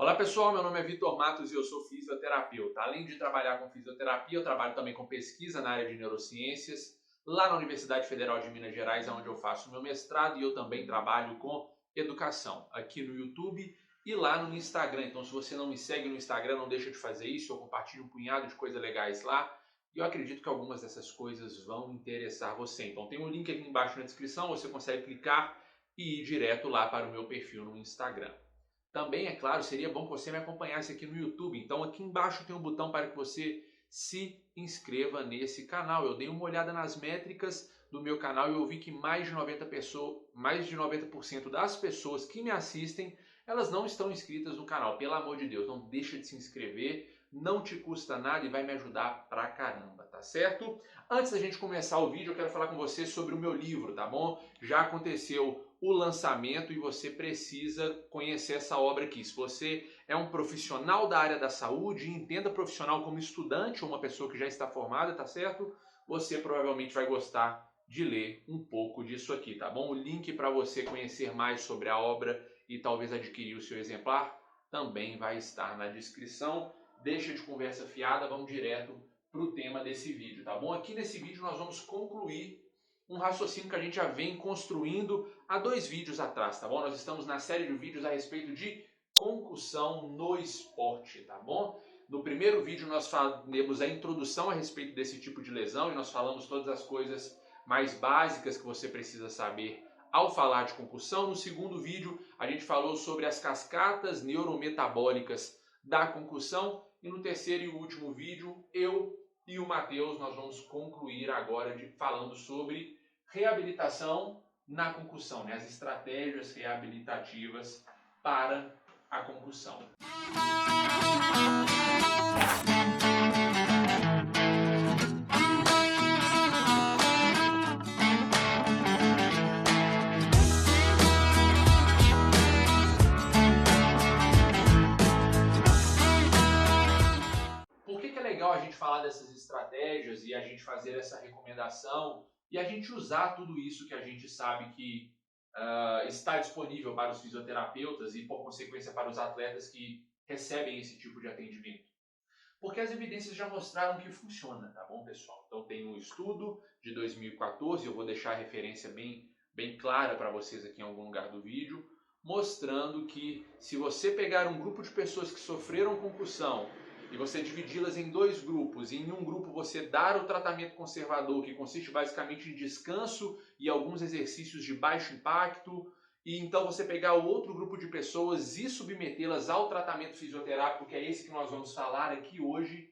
Olá pessoal, meu nome é Vitor Matos e eu sou fisioterapeuta. Além de trabalhar com fisioterapia, eu trabalho também com pesquisa na área de neurociências, lá na Universidade Federal de Minas Gerais, onde eu faço meu mestrado, e eu também trabalho com educação, aqui no YouTube e lá no Instagram. Então, se você não me segue no Instagram, não deixa de fazer isso, eu compartilho um punhado de coisas legais lá, e eu acredito que algumas dessas coisas vão interessar você. Então, tem um link aqui embaixo na descrição, você consegue clicar e ir direto lá para o meu perfil no Instagram. Também, é claro, seria bom que você me acompanhasse aqui no YouTube. Então aqui embaixo tem um botão para que você se inscreva nesse canal. Eu dei uma olhada nas métricas do meu canal e eu vi que mais de 90% das pessoas que me assistem, elas não estão inscritas no canal. Pelo amor de Deus, não deixa de se inscrever, não te custa nada e vai me ajudar pra caramba, tá certo? Antes da gente começar o vídeo, eu quero falar com você sobre o meu livro, tá bom? Já aconteceu o lançamento e você precisa conhecer essa obra aqui. Se você é um profissional da área da saúde, entenda profissional como estudante ou uma pessoa que já está formada, tá certo? Você provavelmente vai gostar de ler um pouco disso aqui, tá bom? O link para você conhecer mais sobre a obra e talvez adquirir o seu exemplar também vai estar na descrição. Deixa de conversa fiada, vamos direto para o tema desse vídeo, tá bom? Aqui nesse vídeo nós vamos concluir um raciocínio que a gente já vem construindo há 2 vídeos atrás, tá bom? Nós estamos na série de vídeos a respeito de concussão no esporte, tá bom? No primeiro vídeo nós falamos a introdução a respeito desse tipo de lesão e nós falamos todas as coisas mais básicas que você precisa saber ao falar de concussão. No segundo vídeo a gente falou sobre as cascatas neurometabólicas da concussão e no terceiro e último vídeo eu e o Matheus nós vamos concluir agora falando sobre reabilitação na concussão, né? As estratégias reabilitativas para a concussão. Por que é legal a gente falar dessas estratégias e a gente fazer essa recomendação e a gente usar tudo isso que a gente sabe que está disponível para os fisioterapeutas e, por consequência, para os atletas que recebem esse tipo de atendimento? Porque as evidências já mostraram que funciona, tá bom, pessoal? Então tem um estudo de 2014, eu vou deixar a referência bem clara para vocês aqui em algum lugar do vídeo, mostrando que se você pegar um grupo de pessoas que sofreram concussão e você dividi-las em 2 grupos, e em um grupo você dar o tratamento conservador, que consiste basicamente em descanso e alguns exercícios de baixo impacto, e então você pegar o outro grupo de pessoas e submetê-las ao tratamento fisioterápico, que é esse que nós vamos falar aqui hoje,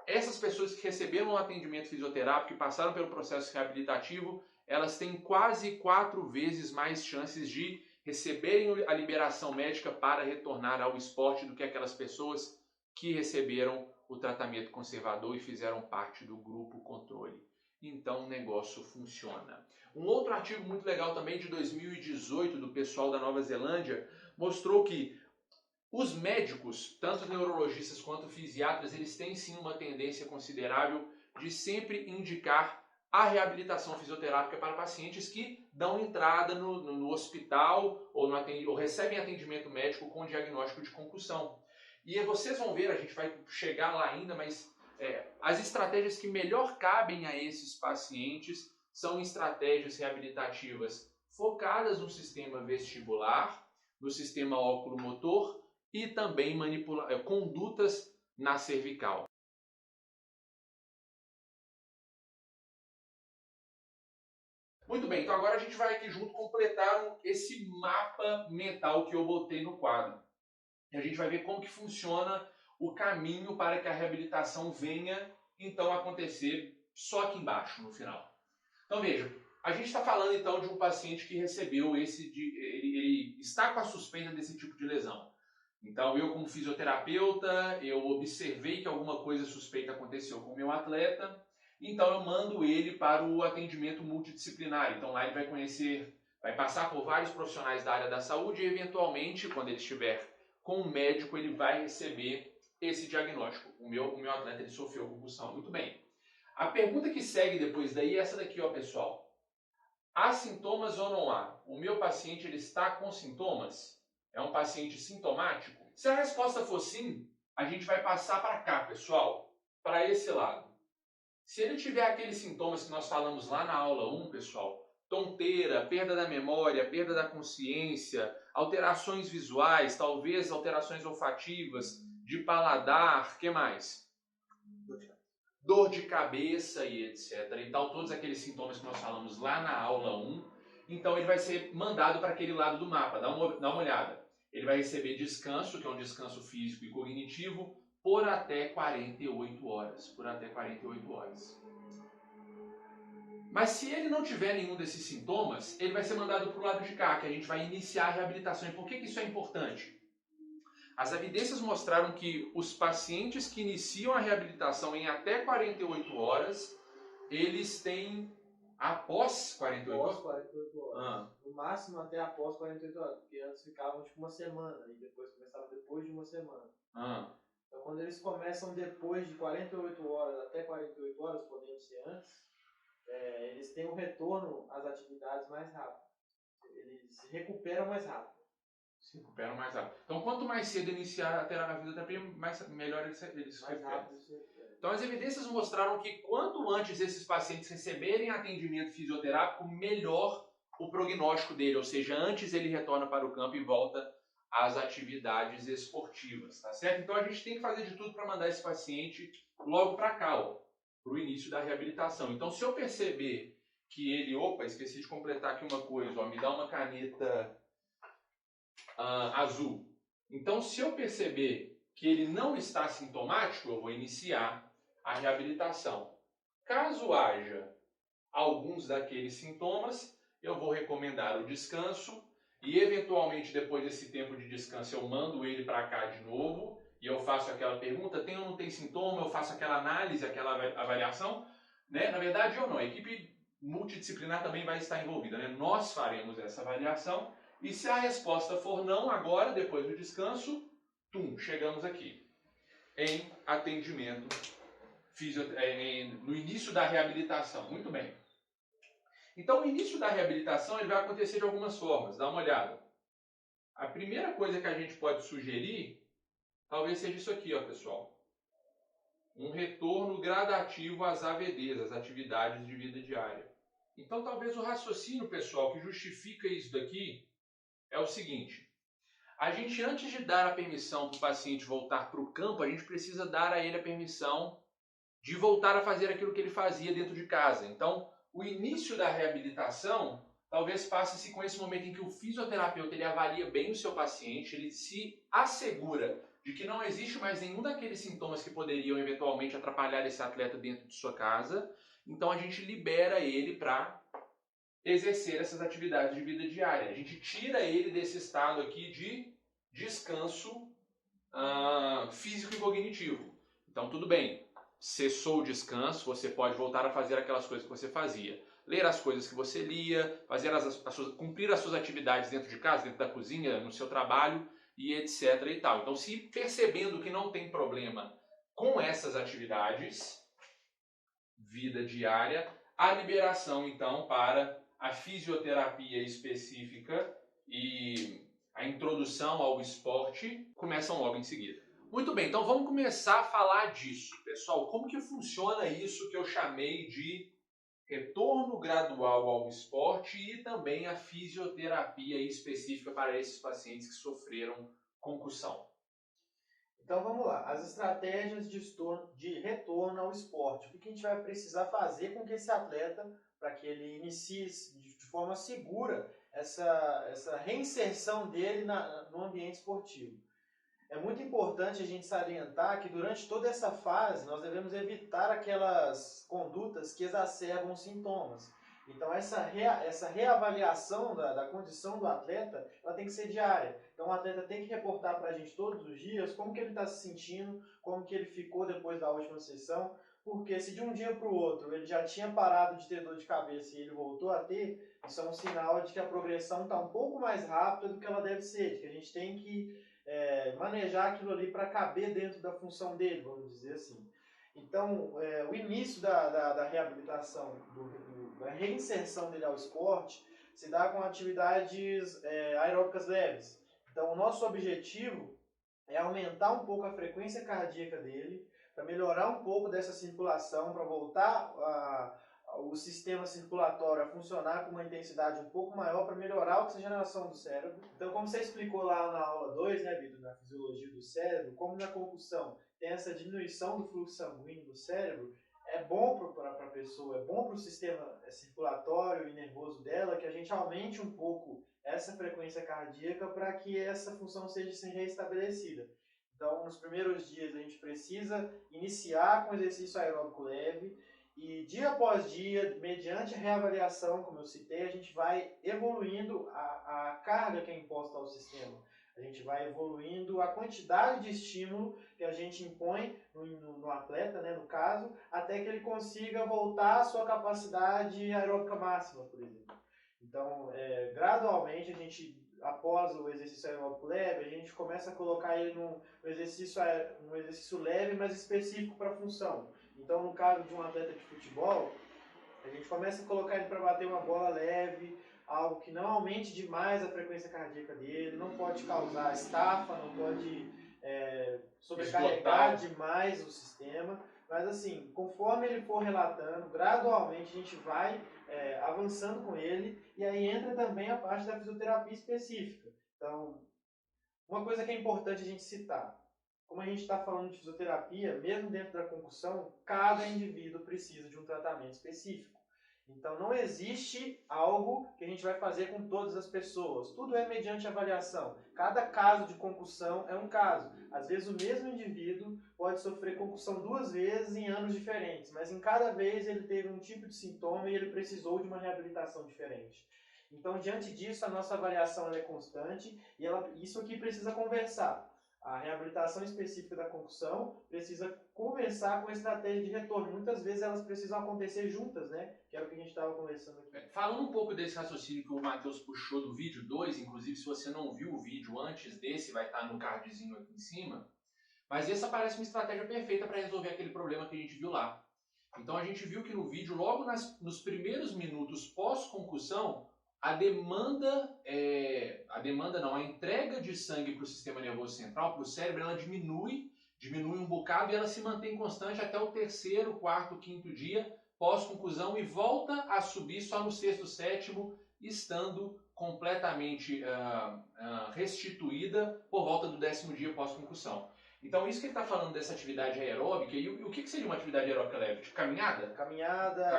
essas pessoas que receberam um atendimento fisioterápico e passaram pelo processo reabilitativo, elas têm quase 4 vezes mais chances de receberem a liberação médica para retornar ao esporte do que aquelas pessoas que receberam o tratamento conservador e fizeram parte do grupo controle. Então o negócio funciona. Um outro artigo muito legal também de 2018 do pessoal da Nova Zelândia mostrou que os médicos, tanto neurologistas quanto fisiatras, eles têm sim uma tendência considerável de sempre indicar a reabilitação fisioterápica para pacientes que dão entrada no hospital ou recebem atendimento médico com diagnóstico de concussão. E vocês vão ver, a gente vai chegar lá ainda, mas as estratégias que melhor cabem a esses pacientes são estratégias reabilitativas focadas no sistema vestibular, no sistema oculomotor e também condutas na cervical. Muito bem, então agora a gente vai aqui junto completar esse mapa mental que eu botei no quadro. E a gente vai ver como que funciona o caminho para que a reabilitação venha então acontecer só aqui embaixo, no final. Então veja, a gente está falando então de um paciente que recebeu ele está com a suspeita desse tipo de lesão. Então eu como fisioterapeuta, eu observei que alguma coisa suspeita aconteceu com o meu atleta, então eu mando ele para o atendimento multidisciplinar. Então lá ele vai passar por vários profissionais da área da saúde e eventualmente, quando ele estiver com um médico, ele vai receber esse diagnóstico. O meu atleta ele sofreu concussão. Muito bem. A pergunta que segue depois daí é essa daqui, ó, pessoal. Há sintomas ou não há? O meu paciente ele está com sintomas? É um paciente sintomático? Se a resposta for sim, a gente vai passar para cá, pessoal, para esse lado. Se ele tiver aqueles sintomas que nós falamos lá na aula 1, pessoal, tonteira, perda da memória, perda da consciência, alterações visuais, talvez alterações olfativas, de paladar, que mais? Dor de cabeça e etc. Então, todos aqueles sintomas que nós falamos lá na aula 1, então ele vai ser mandado para aquele lado do mapa, dá uma olhada. Ele vai receber descanso, que é um descanso físico e cognitivo, por até 48 horas. Por até 48 horas. Mas se ele não tiver nenhum desses sintomas, ele vai ser mandado para o lado de cá, que a gente vai iniciar a reabilitação. E por que isso é importante? As evidências mostraram que os pacientes que iniciam a reabilitação em até 48 horas, eles têm após 48 horas? Após 48 horas. No máximo até após 48 horas, porque antes ficavam tipo uma semana, e depois começavam depois de uma semana. Então quando eles começam depois de 48 horas até 48 horas, podendo ser antes, eles têm um retorno às atividades mais rápido. Eles se recuperam mais rápido. Se recuperam mais rápido. Então, quanto mais cedo iniciar a fisioterapia, melhor eles se recuperam. Então, as evidências mostraram que quanto antes esses pacientes receberem atendimento fisioterápico, melhor o prognóstico dele. Ou seja, antes ele retorna para o campo e volta às atividades esportivas, tá certo? Então, a gente tem que fazer de tudo para mandar esse paciente logo para cá, para o início da reabilitação. Então, se eu perceber que ele... Opa, esqueci de completar aqui uma coisa. Me dá uma caneta azul. Então, se eu perceber que ele não está sintomático, eu vou iniciar a reabilitação. Caso haja alguns daqueles sintomas, eu vou recomendar o descanso e, eventualmente, depois desse tempo de descanso, eu mando ele para cá de novo e eu faço aquela pergunta, tem ou não tem sintoma, eu faço aquela análise, aquela avaliação, né? Na verdade, eu não. A equipe multidisciplinar também vai estar envolvida, né? Nós faremos essa avaliação e se a resposta for não agora, depois do descanso, chegamos aqui em atendimento no início da reabilitação. Muito bem. Então, o início da reabilitação ele vai acontecer de algumas formas. Dá uma olhada. A primeira coisa que a gente pode sugerir, talvez seja isso aqui, ó, pessoal. Um retorno gradativo às AVDs, às atividades de vida diária. Então, talvez o raciocínio, pessoal, que justifica isso daqui é o seguinte. A gente, antes de dar a permissão para o paciente voltar para o campo, a gente precisa dar a ele a permissão de voltar a fazer aquilo que ele fazia dentro de casa. Então, o início da reabilitação talvez passe-se com esse momento em que o fisioterapeuta ele avalia bem o seu paciente, ele se assegura de que não existe mais nenhum daqueles sintomas que poderiam eventualmente atrapalhar esse atleta dentro de sua casa. Então, a gente libera ele para exercer essas atividades de vida diária. A gente tira ele desse estado aqui de descanso físico e cognitivo. Então, tudo bem. Cessou o descanso, você pode voltar a fazer aquelas coisas que você fazia. Ler as coisas que você lia, fazer cumprir as suas atividades dentro de casa, dentro da cozinha, no seu trabalho e etc. e tal. Então, se percebendo que não tem problema com essas atividades, vida diária, a liberação, então, para a fisioterapia específica e a introdução ao esporte começam logo em seguida. Muito bem, então vamos começar a falar disso, pessoal. Como que funciona isso que eu chamei de retorno gradual ao esporte e também a fisioterapia específica para esses pacientes que sofreram concussão? Então vamos lá, as estratégias de retorno ao esporte. O que a gente vai precisar fazer com que esse atleta, para que ele inicie de forma segura essa reinserção dele no ambiente esportivo. É muito importante a gente salientar que durante toda essa fase nós devemos evitar aquelas condutas que exacerbam os sintomas. Então essa reavaliação da condição do atleta, ela tem que ser diária. Então o atleta tem que reportar para a gente todos os dias como que ele está se sentindo, como que ele ficou depois da última sessão, porque se de um dia para o outro ele já tinha parado de ter dor de cabeça e ele voltou a ter, isso é um sinal de que a progressão está um pouco mais rápida do que ela deve ser, de que a gente tem que manejar aquilo ali para caber dentro da função dele, vamos dizer assim. Então, o início da reabilitação, da reinserção dele ao esporte, se dá com atividades aeróbicas leves. Então, o nosso objetivo é aumentar um pouco a frequência cardíaca dele, para melhorar um pouco dessa circulação, para voltar o sistema circulatório a funcionar com uma intensidade um pouco maior, para melhorar a oxigenação do cérebro. Então, como você explicou lá na aula 2, né, Vitor, na fisiologia do cérebro, como na concussão tem essa diminuição do fluxo sanguíneo do cérebro, é bom para a pessoa, é bom para o sistema circulatório e nervoso dela que a gente aumente um pouco essa frequência cardíaca para que essa função seja reestabelecida. Então, nos primeiros dias a gente precisa iniciar com exercício aeróbico leve e dia após dia, mediante a reavaliação, como eu citei, a gente vai evoluindo a carga que é imposta ao sistema. A gente vai evoluindo a quantidade de estímulo que a gente impõe no atleta, né, no caso, até que ele consiga voltar à sua capacidade aeróbica máxima, por exemplo. Então, gradualmente, a gente, após o exercício aeróbico leve, a gente começa a colocar ele num exercício leve, mas específico para a função. Então, no caso de um atleta de futebol, a gente começa a colocar ele para bater uma bola leve, algo que não aumente demais a frequência cardíaca dele, não pode causar estafa, não pode sobrecarregar demais o sistema. Mas assim, conforme ele for relatando, gradualmente a gente vai avançando com ele, e aí entra também a parte da fisioterapia específica. Então, uma coisa que é importante a gente citar, como a gente está falando de fisioterapia, mesmo dentro da concussão, cada indivíduo precisa de um tratamento específico. Então, não existe algo que a gente vai fazer com todas as pessoas. Tudo é mediante avaliação. Cada caso de concussão é um caso. Às vezes, o mesmo indivíduo pode sofrer concussão 2 vezes em anos diferentes, mas em cada vez ele teve um tipo de sintoma e ele precisou de uma reabilitação diferente. Então, diante disso, a nossa avaliação ela é constante e isso aqui precisa conversar. A reabilitação específica da concussão precisa conversar com a estratégia de retorno. Muitas vezes elas precisam acontecer juntas, né? Que era o que a gente estava conversando aqui. Falando um pouco desse raciocínio que o Matheus puxou do vídeo 2, inclusive se você não viu o vídeo antes desse, vai estar no cardzinho aqui em cima. Mas essa parece uma estratégia perfeita para resolver aquele problema que a gente viu lá. Então a gente viu que no vídeo, logo nos primeiros minutos pós-concussão, a entrega de sangue para o sistema nervoso central, para o cérebro, ela diminui um bocado e ela se mantém constante até o 3º, 4º, 5º dia pós-conclusão e volta a subir só no 6º, 7º, estando completamente restituída por volta do 10º dia pós-concussão. Então, isso que ele está falando dessa atividade aeróbica, e o que seria uma atividade aeróbica leve? Tipo caminhada? Caminhada.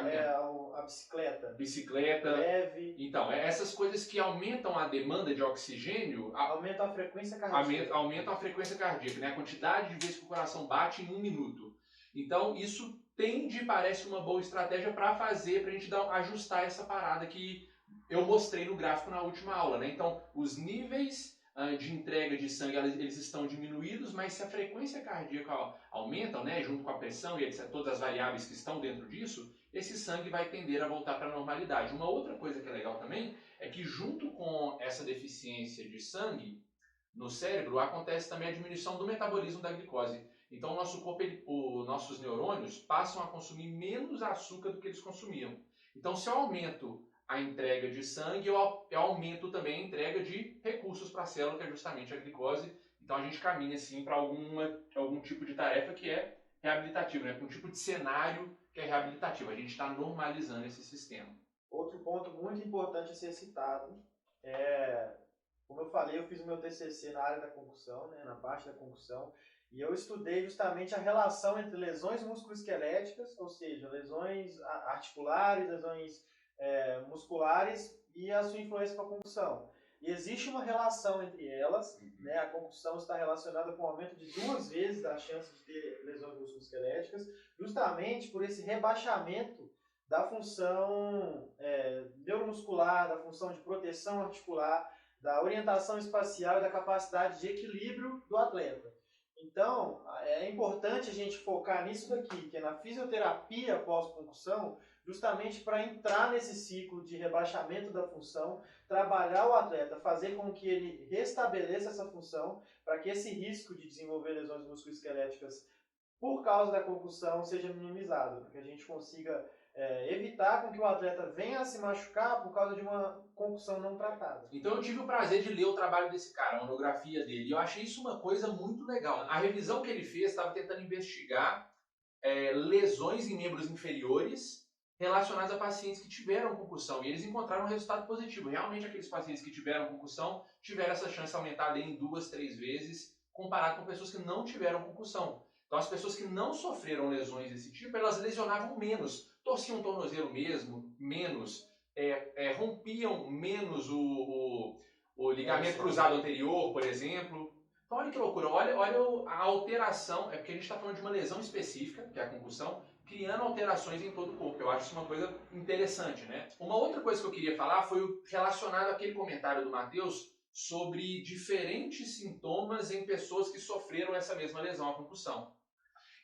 A bicicleta. Bicicleta. Leve. Então, essas coisas que aumentam a demanda de oxigênio... Aumentam a frequência cardíaca. Aumentam a frequência cardíaca, né? A quantidade de vezes que o coração bate em 1 minuto. Então, isso parece uma boa estratégia para fazer, para a gente ajustar essa parada que eu mostrei no gráfico na última aula, né? Então, os níveis de entrega de sangue, eles estão diminuídos, mas se a frequência cardíaca aumenta, né, junto com a pressão e etc, todas as variáveis que estão dentro disso, esse sangue vai tender a voltar para a normalidade. Uma outra coisa que é legal também é que junto com essa deficiência de sangue no cérebro, acontece também a diminuição do metabolismo da glicose. Então, o nosso corpo, nossos neurônios passam a consumir menos açúcar do que eles consumiam. Então, se eu aumento a entrega de sangue, eu aumento também a entrega de recursos para a célula, que é justamente a glicose. Então, a gente caminha, assim, para algum tipo de tarefa que é reabilitativa, né? Para um tipo de cenário que é reabilitativo. A gente está normalizando esse sistema. Outro ponto muito importante a ser citado como eu falei, eu fiz o meu TCC na área da concussão, né, na parte da concussão, e eu estudei justamente a relação entre lesões musculoesqueléticas, ou seja, lesões articulares, lesões musculares e a sua influência com a concussão. E existe uma relação entre elas, né, a concussão está relacionada com o aumento de 2 vezes a chance de ter lesões musculoesqueléticas, justamente por esse rebaixamento da função neuromuscular, da função de proteção articular, da orientação espacial e da capacidade de equilíbrio do atleta. Então, é importante a gente focar nisso daqui, que é na fisioterapia pós-concussão, justamente para entrar nesse ciclo de rebaixamento da função, trabalhar o atleta, fazer com que ele restabeleça essa função, para que esse risco de desenvolver lesões musculoesqueléticas por causa da concussão seja minimizado, para que a gente consiga evitar com que o atleta venha a se machucar por causa de uma concussão não tratada. Então eu tive o prazer de ler o trabalho desse cara, a monografia dele, e eu achei isso uma coisa muito legal. A revisão que ele fez estava tentando investigar lesões em membros inferiores relacionadas a pacientes que tiveram concussão, e eles encontraram um resultado positivo. Realmente aqueles pacientes que tiveram concussão tiveram essa chance aumentada em 2, 3 vezes, comparado com pessoas que não tiveram concussão. Então as pessoas que não sofreram lesões desse tipo, elas lesionavam menos, torciam o tornozelo mesmo, menos, rompiam menos o ligamento cruzado anterior, por exemplo. Então olha que loucura, olha a alteração, porque a gente está falando de uma lesão específica, que é a concussão, criando alterações em todo o corpo. Eu acho isso uma coisa interessante, né? Uma outra coisa que eu queria falar foi relacionado àquele comentário do Matheus sobre diferentes sintomas em pessoas que sofreram essa mesma lesão, a concussão.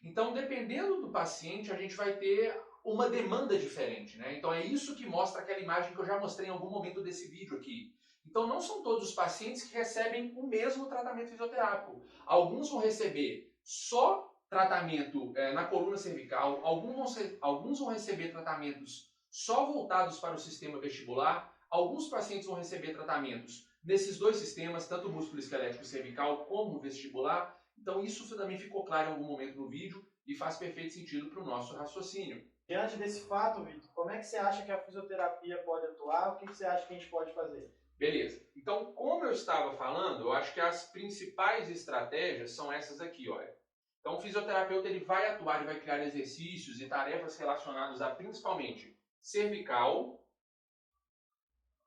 Então, dependendo do paciente, a gente vai ter uma demanda diferente, né? Então é isso que mostra aquela imagem que eu já mostrei em algum momento desse vídeo aqui. Então não são todos os pacientes que recebem o mesmo tratamento fisioterápico. Alguns vão receber só tratamento na coluna cervical, alguns vão receber tratamentos só voltados para o sistema vestibular, alguns pacientes vão receber tratamentos nesses dois sistemas, tanto músculo esquelético cervical como vestibular. Então isso também ficou claro em algum momento no vídeo e faz perfeito sentido para o nosso raciocínio. Diante desse fato, Vitor, como é que você acha que a fisioterapia pode atuar? O que você acha que a gente pode fazer? Beleza. Então, como eu estava falando, eu acho que as principais estratégias são essas aqui, olha. Então, o fisioterapeuta ele vai atuar, ele vai criar exercícios e tarefas relacionadas a principalmente cervical.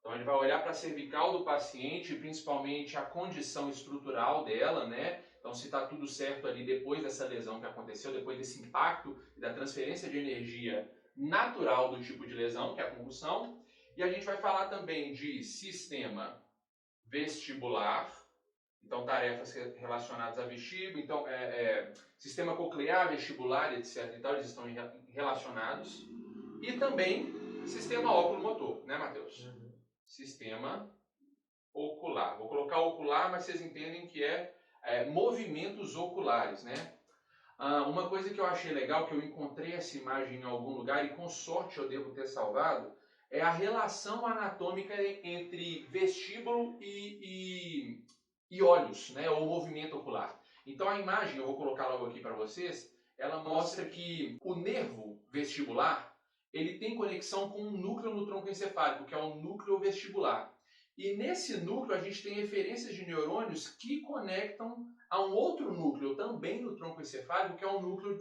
Então, ele vai olhar para a cervical do paciente, principalmente a condição estrutural dela, né? Então, se está tudo certo ali depois dessa lesão que aconteceu, depois desse impacto e da transferência de energia natural do tipo de lesão, que é a concussão. E a gente vai falar também de sistema vestibular, então tarefas relacionadas a vestíbulo, então sistema coclear, vestibular, etc. Então eles estão relacionados. E também sistema óculo-motor, né, Matheus? Sistema ocular. Vou colocar ocular, mas vocês entendem que movimentos oculares, né? Uma coisa que eu achei legal, que eu encontrei essa imagem em algum lugar e com sorte eu devo ter salvado, é a relação anatômica entre vestíbulo e olhos, né, ou movimento ocular. Então a imagem, eu vou colocar logo aqui para vocês, ela mostra que o nervo vestibular, ele tem conexão com um núcleo no tronco encefálico, que é o núcleo vestibular. E nesse núcleo a gente tem referências de neurônios que conectam a um outro núcleo também no tronco encefálico, que é o núcleo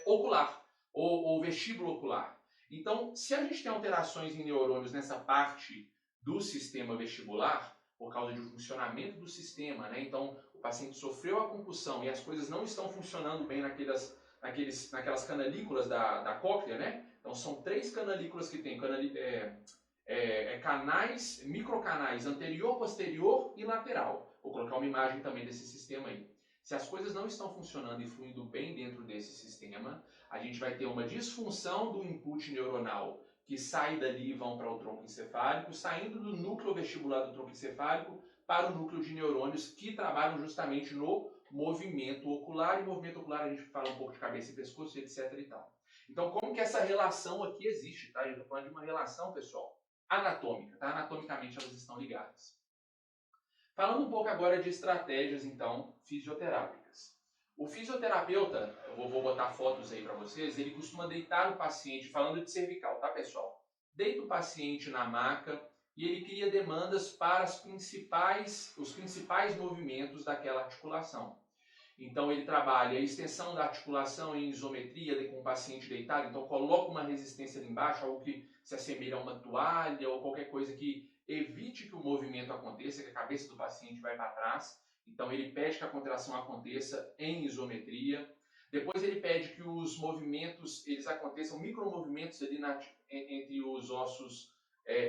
ocular, ou vestíbulo ocular. Então, se a gente tem alterações em neurônios nessa parte do sistema vestibular, por causa do funcionamento do sistema, né? Então o paciente sofreu a concussão e as coisas não estão funcionando bem naquelas canalículas da cóclea, né? Então são 3 canalículas que tem, canais, microcanais anterior, posterior e lateral. Vou colocar uma imagem também desse sistema aí. Se as coisas não estão funcionando e fluindo bem dentro desse sistema, a gente vai ter uma disfunção do input neuronal que sai dali e vão para o tronco encefálico, saindo do núcleo vestibular do tronco encefálico para o núcleo de neurônios que trabalham justamente no movimento ocular. E movimento ocular a gente fala um pouco de cabeça e pescoço, etc. e tal. Então, como que essa relação aqui existe? Tá? A gente está falando de uma relação, pessoal, anatômica. Tá? Anatomicamente elas estão ligadas. Falando um pouco agora de estratégias, então, fisioterápicas. O fisioterapeuta, eu vou botar fotos aí para vocês, ele costuma deitar o paciente, falando de cervical, tá, pessoal? Deita o paciente na maca e ele cria demandas para os principais movimentos daquela articulação. Então ele trabalha a extensão da articulação em isometria com o paciente deitado, então coloca uma resistência ali embaixo, algo que se assemelha a uma toalha ou qualquer coisa que evite que o movimento aconteça, que a cabeça do paciente vai para trás. Então ele pede que a contração aconteça em isometria. Depois ele pede que os movimentos eles aconteçam, micromovimentos ali entre os ossos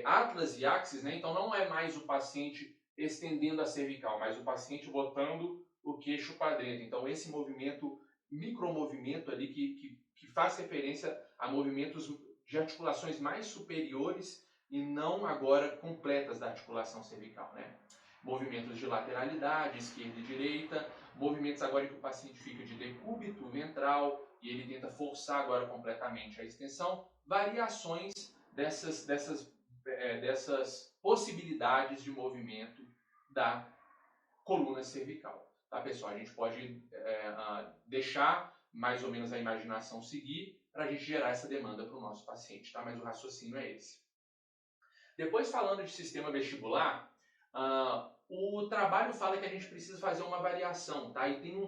atlas e axis, né? Então não é mais o paciente estendendo a cervical, mas o paciente botando o queixo para dentro. Então esse movimento, micromovimento ali que faz referência a movimentos de articulações mais superiores e não agora completas da articulação cervical, né? Movimentos de lateralidade, esquerda e direita, movimentos agora em que o paciente fica de decúbito ventral e ele tenta forçar agora completamente a extensão, variações dessas possibilidades de movimento da coluna cervical. Tá, pessoal? A gente pode deixar mais ou menos a imaginação seguir para a gente gerar essa demanda para o nosso paciente, tá? Mas o raciocínio é esse. Depois, falando de sistema vestibular, o trabalho fala que a gente precisa fazer uma avaliação, tá? E tem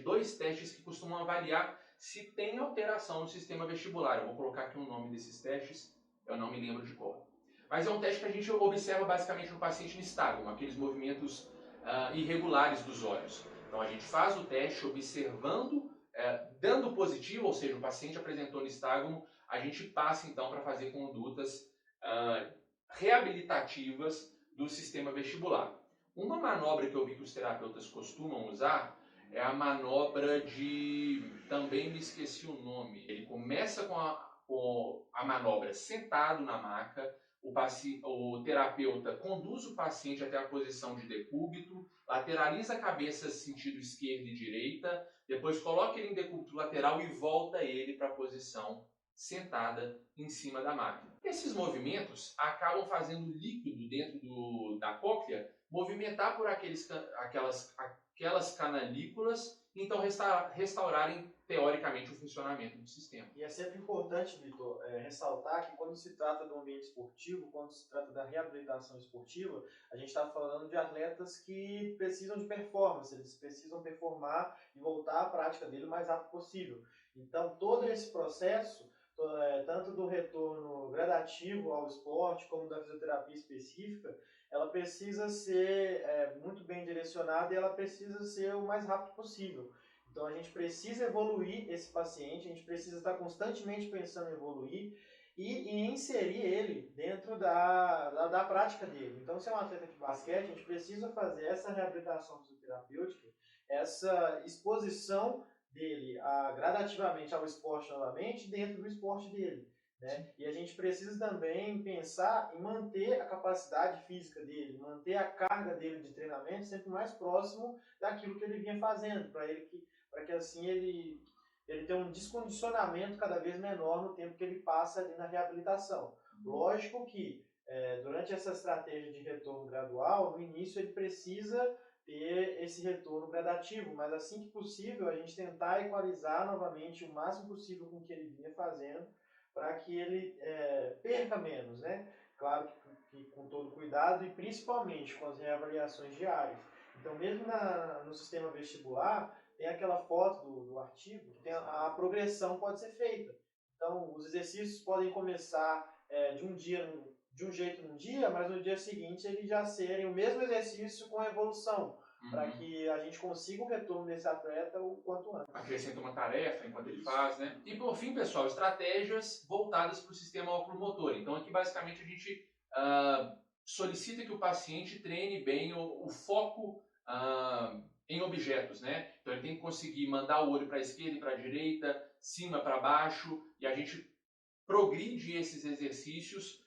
dois testes que costumam avaliar se tem alteração no sistema vestibular. Eu vou colocar aqui o nome desses testes, eu não me lembro de cor. Mas é um teste que a gente observa basicamente no paciente nistagmo, aqueles movimentos irregulares dos olhos. Então a gente faz o teste observando, dando positivo, ou seja, o paciente apresentou nistagmo, a gente passa então para fazer condutas reabilitativas do sistema vestibular. Uma manobra que eu vi que os terapeutas costumam usar é a manobra também me esqueci o nome. Ele começa com a manobra sentado na maca, o terapeuta conduz o paciente até a posição de decúbito, lateraliza a cabeça sentido esquerda e direita, depois coloca ele em decúbito lateral e volta ele para a posição sentada em cima da máquina. Esses movimentos acabam fazendo o líquido dentro da cóclea movimentar por aquelas canalículas e então restaurarem teoricamente o funcionamento do sistema. E é sempre importante, Vitor, ressaltar que quando se trata do ambiente esportivo, quando se trata da reabilitação esportiva, a gente está falando de atletas que precisam de performance, eles precisam performar e voltar à prática dele o mais rápido possível. Então, todo esse processo, tanto do retorno gradativo ao esporte, como da fisioterapia específica, ela precisa ser muito bem direcionada e ela precisa ser o mais rápido possível. Então a gente precisa evoluir esse paciente, a gente precisa estar constantemente pensando em evoluir e inserir ele dentro da prática dele. Então, se é um atleta de basquete, a gente precisa fazer essa reabilitação fisioterapêutica, essa exposição dele gradativamente ao esporte novamente dentro do esporte dele. Né? E a gente precisa também pensar em manter a capacidade física dele, manter a carga dele de treinamento sempre mais próximo daquilo que ele vinha fazendo, para que assim ele tenha um descondicionamento cada vez menor no tempo que ele passa ali na reabilitação. Lógico que durante essa estratégia de retorno gradual, no início ele precisa ter esse retorno gradativo, mas assim que possível a gente tentar equalizar novamente o máximo possível com o que ele vinha fazendo, para que ele perca menos, né? Claro que com todo cuidado e principalmente com as reavaliações diárias. Então, mesmo no sistema vestibular, tem aquela foto do artigo que a progressão pode ser feita. Então, os exercícios podem começar de um jeito num dia, mas no dia seguinte eles já serem o mesmo exercício com evolução, para que a gente consiga o retorno desse atleta o quanto antes. Acrescenta uma tarefa enquanto ele faz, né? E por fim, pessoal, estratégias voltadas para o sistema oculomotor. Então aqui basicamente a gente solicita que o paciente treine bem o foco em objetos, né? Então ele tem que conseguir mandar o olho para a esquerda e para a direita, cima para baixo, e a gente progride esses exercícios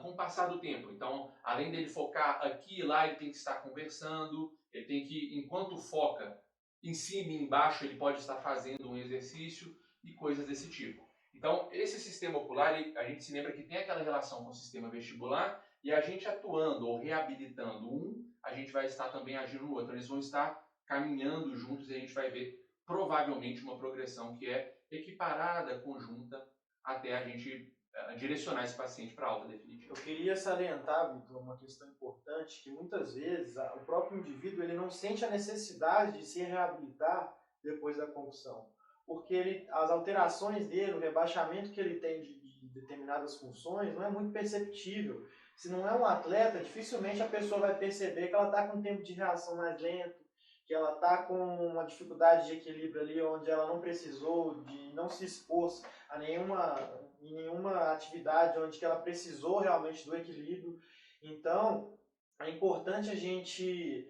com o passar do tempo. Então, além dele focar aqui e lá, ele tem que estar conversando, ele tem que, enquanto foca em cima e embaixo, ele pode estar fazendo um exercício e coisas desse tipo. Então, esse sistema ocular, a gente se lembra que tem aquela relação com o sistema vestibular, e a gente atuando ou reabilitando a gente vai estar também agindo no outro. Eles vão estar caminhando juntos e a gente vai ver provavelmente uma progressão que é equiparada, conjunta, até a gente direcionar esse paciente para alta definitiva. Eu queria salientar, Vitor, uma questão importante, que muitas vezes o próprio indivíduo ele não sente a necessidade de se reabilitar depois da concussão, porque as alterações dele, o rebaixamento que ele tem de determinadas funções não é muito perceptível. Se não é um atleta, dificilmente a pessoa vai perceber que ela está com um tempo de reação mais lento, que ela está com uma dificuldade de equilíbrio ali onde ela não precisou, não se expôs a nenhuma atividade onde que ela precisou realmente do equilíbrio. Então, é importante a gente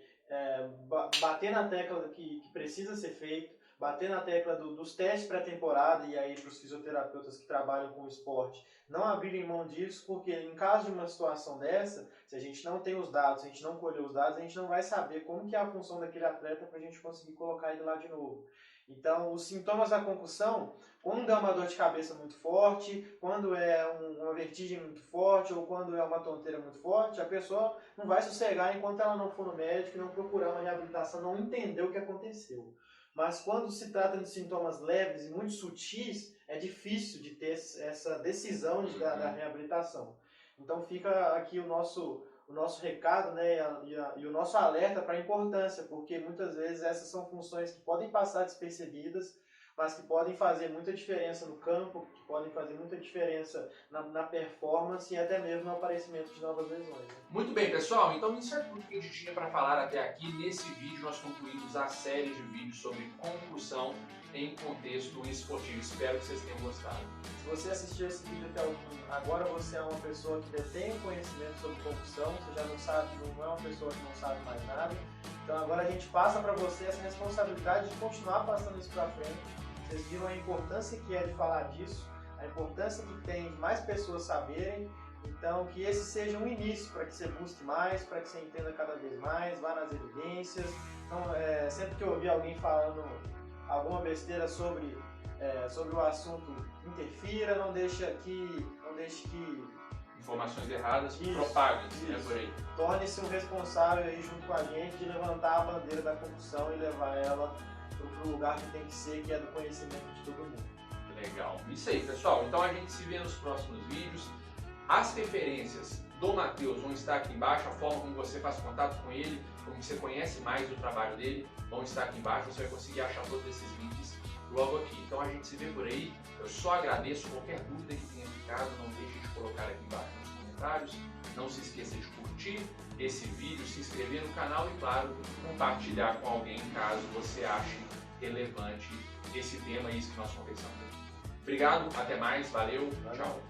bater na tecla que precisa ser feito, bater na tecla dos testes pré-temporada, e aí para os fisioterapeutas que trabalham com o esporte não abrirem mão disso, porque em caso de uma situação dessa, se a gente não tem os dados, se a gente não colher os dados, a gente não vai saber como que é a função daquele atleta para a gente conseguir colocar ele lá de novo. Então, os sintomas da concussão, quando é uma dor de cabeça muito forte, quando é uma vertigem muito forte ou quando é uma tonteira muito forte, a pessoa não vai sossegar enquanto ela não for no médico e não procurar uma reabilitação, não entender o que aconteceu. Mas quando se trata de sintomas leves e muito sutis, é difícil de ter essa decisão da reabilitação. Então fica aqui o nosso recado, né, e o nosso alerta para a importância, porque muitas vezes essas são funções que podem passar despercebidas, mas que podem fazer muita diferença no campo, que podem fazer muita diferença na performance e até mesmo no aparecimento de novas lesões. Né? Muito bem, pessoal, então isso é tudo que a gente tinha para falar até aqui. Nesse vídeo nós concluímos a série de vídeos sobre concussão em contexto esportivo. Espero que vocês tenham gostado. Se você assistiu esse vídeo até o fim, agora você é uma pessoa que detém conhecimento sobre concussão, você já não sabe, não é uma pessoa que não sabe mais nada. Então agora a gente passa para você essa responsabilidade de continuar passando isso para frente. Vocês viram a importância que é de falar disso, a importância que tem de mais pessoas saberem. Então que esse seja um início para que você busque mais, para que você entenda cada vez mais, vá nas evidências. Então sempre que eu ouvir alguém falando alguma besteira sobre o assunto, interfira, não deixe que informações erradas propaguem, né, por aí. Torne-se um responsável aí junto com a gente de levantar a bandeira da concussão e levar ela para o lugar que tem que ser, que é do conhecimento de todo mundo. Legal. Isso aí, pessoal. Então a gente se vê nos próximos vídeos. As referências do Matheus vão estar aqui embaixo, a forma como você faz contato com ele, como você conhece mais do trabalho dele, vão estar aqui embaixo. Você vai conseguir achar todos esses links logo aqui. Então a gente se vê por aí. Eu só agradeço. Qualquer dúvida que tenha ficado, não deixe de colocar aqui embaixo nos comentários. Não se esqueça de curtir esse vídeo, se inscrever no canal e, claro, compartilhar com alguém caso você ache relevante esse tema e isso que nós conversamos aqui. Obrigado, até mais, valeu, tchau.